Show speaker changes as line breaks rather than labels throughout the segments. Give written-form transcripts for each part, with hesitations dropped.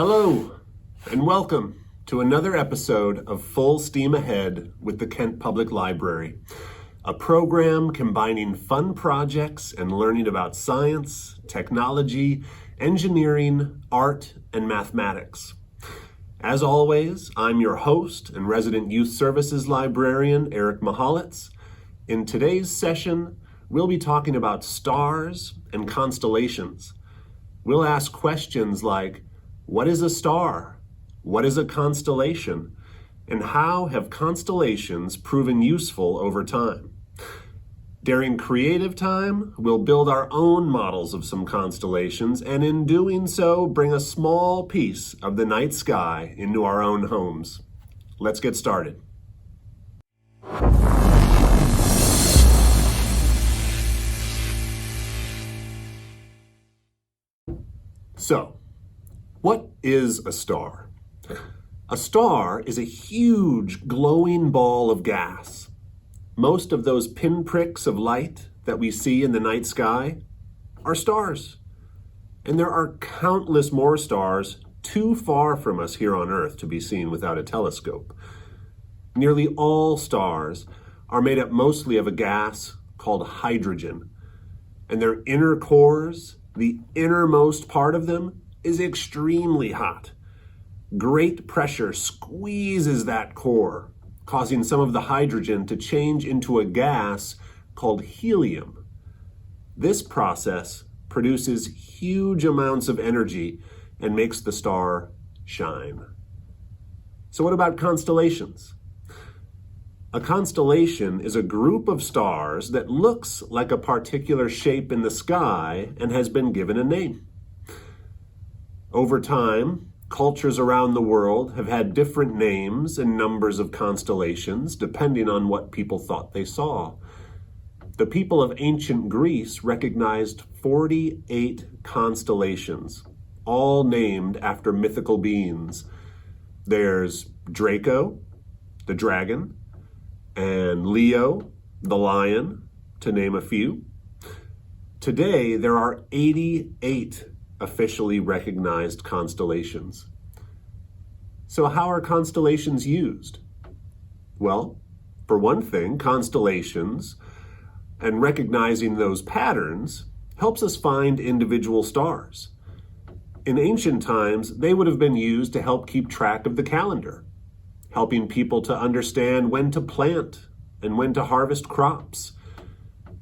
Hello, and welcome to another episode of Full Steam Ahead with the Kent Public Library, a program combining fun projects and learning about science, technology, engineering, art, and mathematics. As always, I'm your host and resident youth services librarian, Eric Mahalitz. In today's session, we'll be talking about stars and constellations. We'll ask questions like, what is a star? What is a constellation? And how have constellations proven useful over time? During creative time, we'll build our own models of some constellations, and in doing so, bring a small piece of the night sky into our own homes. Let's get started. So, what is a star? A star is a huge glowing ball of gas. Most of those pinpricks of light that we see in the night sky are stars. And there are countless more stars too far from us here on Earth to be seen without a telescope. Nearly all stars are made up mostly of a gas called hydrogen. And their inner cores, the innermost part of them, is extremely hot. Great pressure squeezes that core, causing some of the hydrogen to change into a gas called helium. This process produces huge amounts of energy and makes the star shine. So what about constellations? A constellation is a group of stars that looks like a particular shape in the sky and has been given a name. Over time, cultures around the world have had different names and numbers of constellations depending on what people thought they saw. The people of ancient Greece recognized 48 constellations, all named after mythical beings. There's Draco, the dragon, and Leo, the lion, to name a few. Today, there are 88 officially recognized constellations. So how are constellations used? Well, for one thing, constellations and recognizing those patterns helps us find individual stars. In ancient times, they would have been used to help keep track of the calendar, helping people to understand when to plant and when to harvest crops.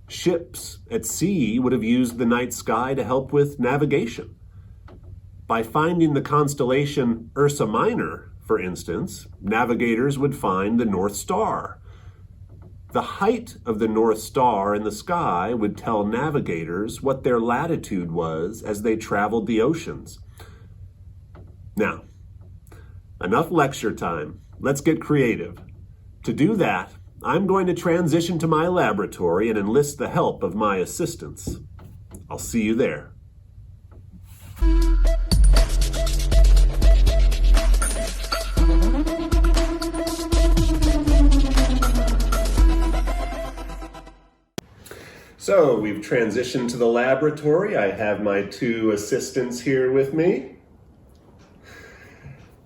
Ships at sea would have used the night sky to help with navigation. By finding the constellation Ursa Minor, for instance, navigators would find the North Star. The height of the North Star in the sky would tell navigators what their latitude was as they traveled the oceans. Now, enough lecture time. Let's get creative. To do that, I'm going to transition to my laboratory and enlist the help of my assistants. I'll see you there. So we've transitioned to the laboratory. I have my two assistants here with me.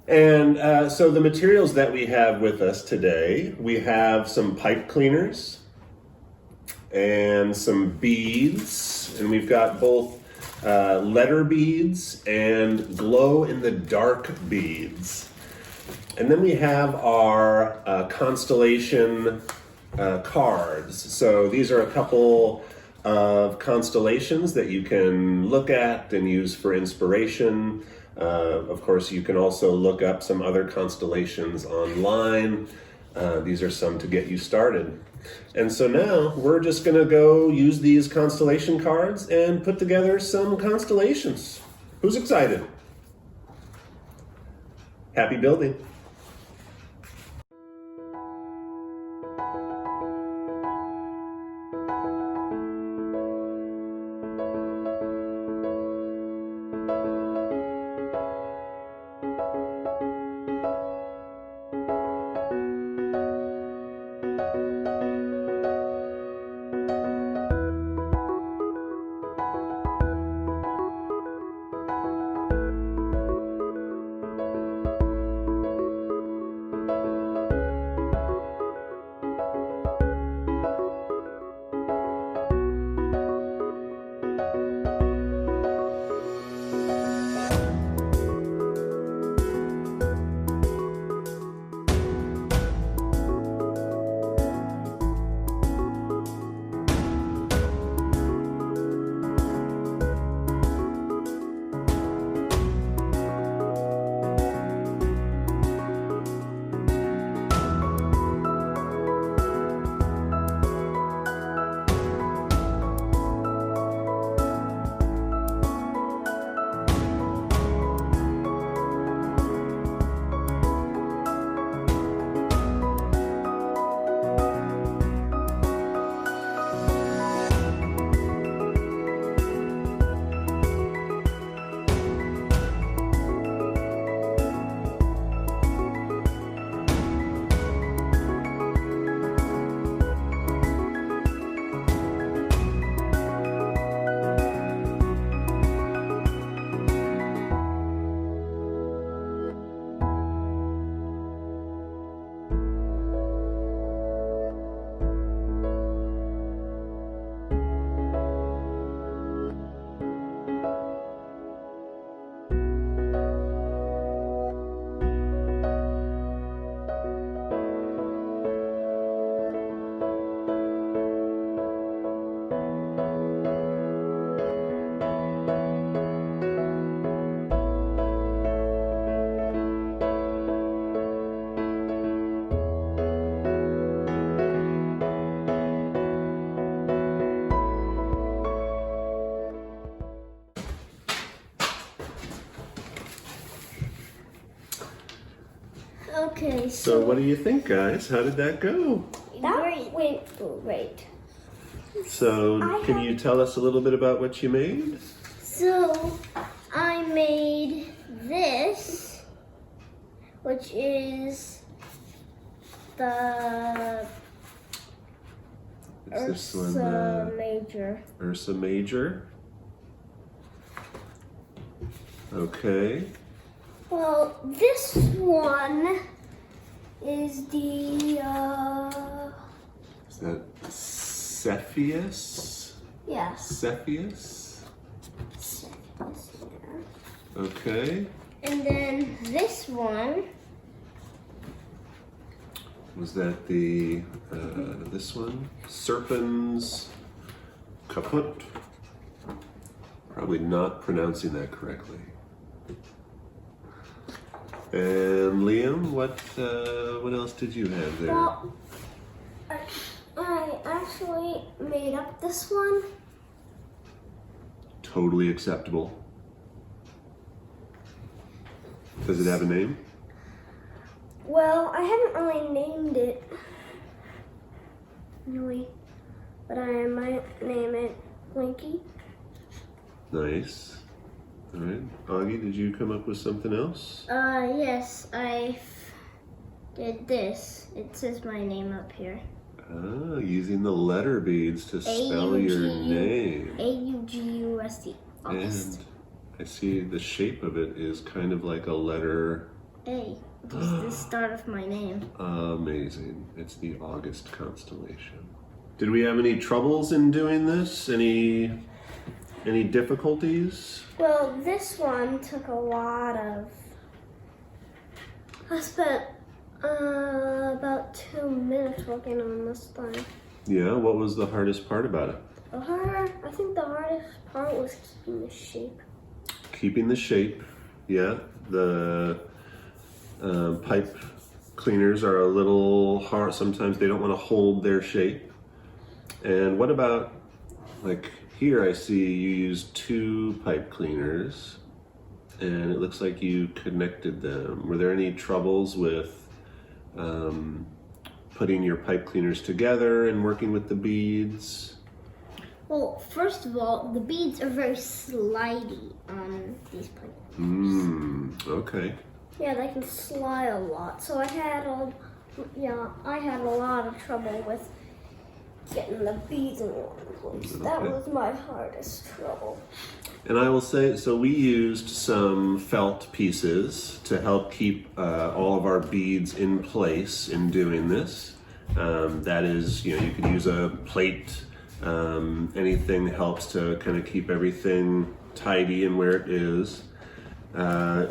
And so the materials that we have with us today, we have some pipe cleaners and some beads, and we've got both letter beads and glow-in-the-dark beads. And then we have our constellation cards. So these are a couple of constellations that you can look at and use for inspiration. Of course, you can also look up some other constellations online. These are some to get you started. And so now we're just going to go use these constellation cards and put together some constellations. Who's excited? Happy building.
Okay,
So what do you think, guys? How did that go?
that went great.
So can you tell us a little bit about what you made?
So I made this, which is the
Is this one
Ursa Major.
Ursa Major? Okay.
Well, this one is the
Is that Cepheus?
yes.
Cepheus? Okay.
And then this one,
Was that the this one? Serpens Kaput? Probably not pronouncing that correctly. And Liam, what else did you have there?
well, I actually made up this one.
Totally acceptable. Does it have a name?
Well, I haven't really named it, really, but I might name it Blinky.
Nice. All right. Augie, did you come up with something else?
Yes, I did this. It says my name up here.
Ah, using the letter beads to spell your name.
A-U-G-U-S-T.
And I see the shape of it is kind of like a letter.
A. This is the start of my name.
Amazing. It's the August constellation. Did we have any troubles in doing this? Any difficulties?
Well, this one took a lot of... I spent about 2 minutes working on this thing.
Yeah, what was the hardest part about it?
I think the hardest part was keeping the shape.
Keeping the shape, yeah. The pipe cleaners are a little hard. Sometimes they don't want to hold their shape. And what about, like here I see you used 2 pipe cleaners and it looks like you connected them. Were there any troubles with putting your pipe cleaners together and working with the beads?
Well, first of all, the beads are very slidey on these pipes.
Okay.
Yeah, they can slide a lot. So I had a lot of trouble with getting the beads in one place. That was my hardest trouble.
And I will say, so we used some felt pieces to help keep all of our beads in place in doing this. That is, you could use a plate. Anything helps to kind of keep everything tidy and where it is.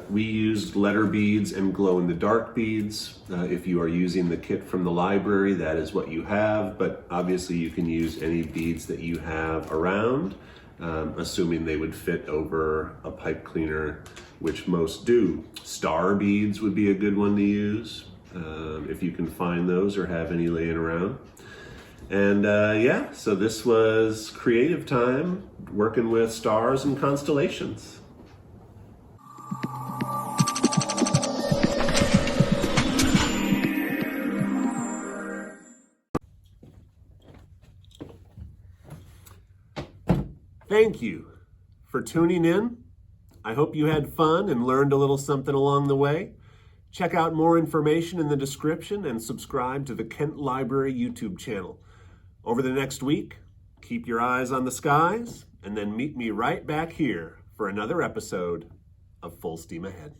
We used letter beads and glow-in-the-dark beads. If you are using the kit from the library, that is what you have, but obviously you can use any beads that you have around, assuming they would fit over a pipe cleaner, which most do. Star beads would be a good one to use, if you can find those or have any laying around. And yeah, so this was creative time working with stars and constellations. Thank you for tuning in. I hope you had fun and learned a little something along the way. Check out more information in the description and subscribe to the Kent Library YouTube channel. Over the next week, keep your eyes on the skies and then meet me right back here for another episode of Full Steam Ahead.